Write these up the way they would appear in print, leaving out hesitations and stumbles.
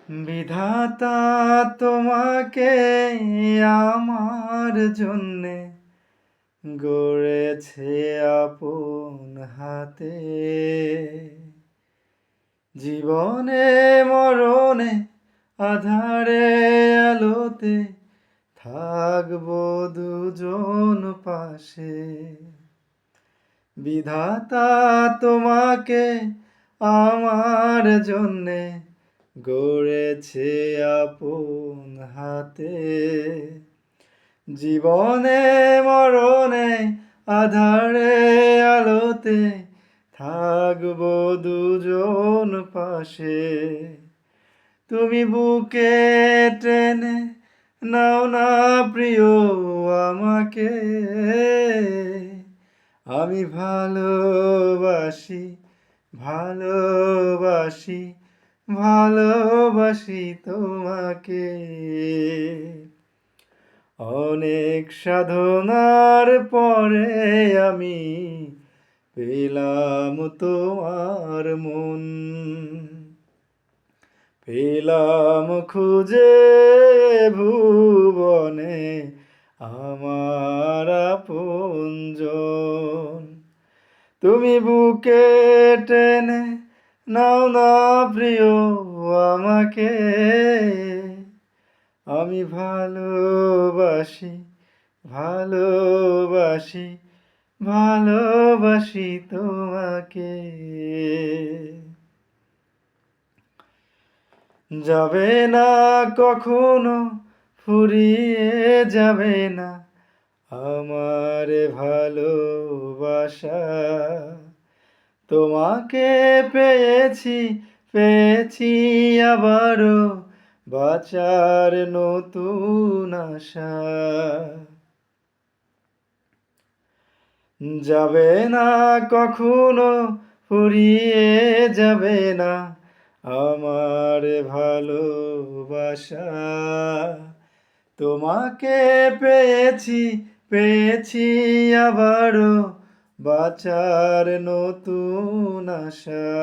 বিধাতা তোমাকে আমার জন্যে গড়েছে আপন হাতে। জীবনে মরণে আঁধারে আলোতে থাকবো দুজন পাশে। বিধাতা তোমাকে আমার জন্যে গড়েছে আপন হাতে। জীবনে মরণে আঁধারে আলোতে থাকবো দুজন পাশে। তুমি বুকে টেনে নাও না প্রিয় আমাকে। আমি ভালোবাসি ভালোবাসি ভালোবাসি তোমাকে। অনেক সাধনার পরে আমি পেলাম তোমার মন। পেলাম খুঁজে ভুবনে আমার আপনজন। তুমি বুকে টেনে নাও না প্রিয় আমাকে। আমি ভালোবাসি ভালোবাসি ভালোবাসি তোমাকে। যাবে না কখনো ফুরিয়ে যাবে না আমার ভালোবাসা। তোমাকে পেয়েছি পেয়েছি আবারও বাঁচার নতুন আশা। যাবে না কখনো ফুরিয়ে যাবে না আমার ভালোবাসা। তোমাকে পেয়েছি পেয়েছি আবারও বাঁচার নতুন আশা।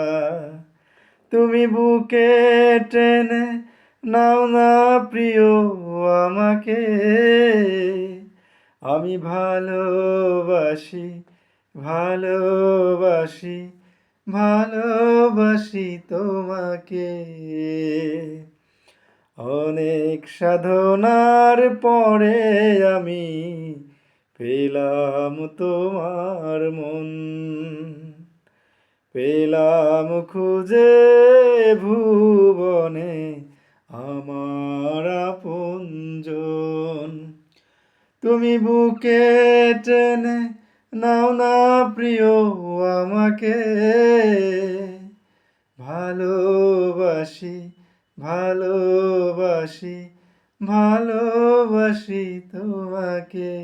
তুমি বুকে টেনে নাও না প্রিয় আমাকে। আমি ভালোবাসি ভালোবাসি ভালোবাসি তোমাকে। অনেক সাধনার পরে আমি পেলাম তোমার মন। পেলাম খুঁজে ভুবনে আমার আপনজন। তুমি বুকে টেনে নাও না প্রিয় আমাকে। ভালোবাসি ভালোবাসি ভালোবাসি তোমাকে।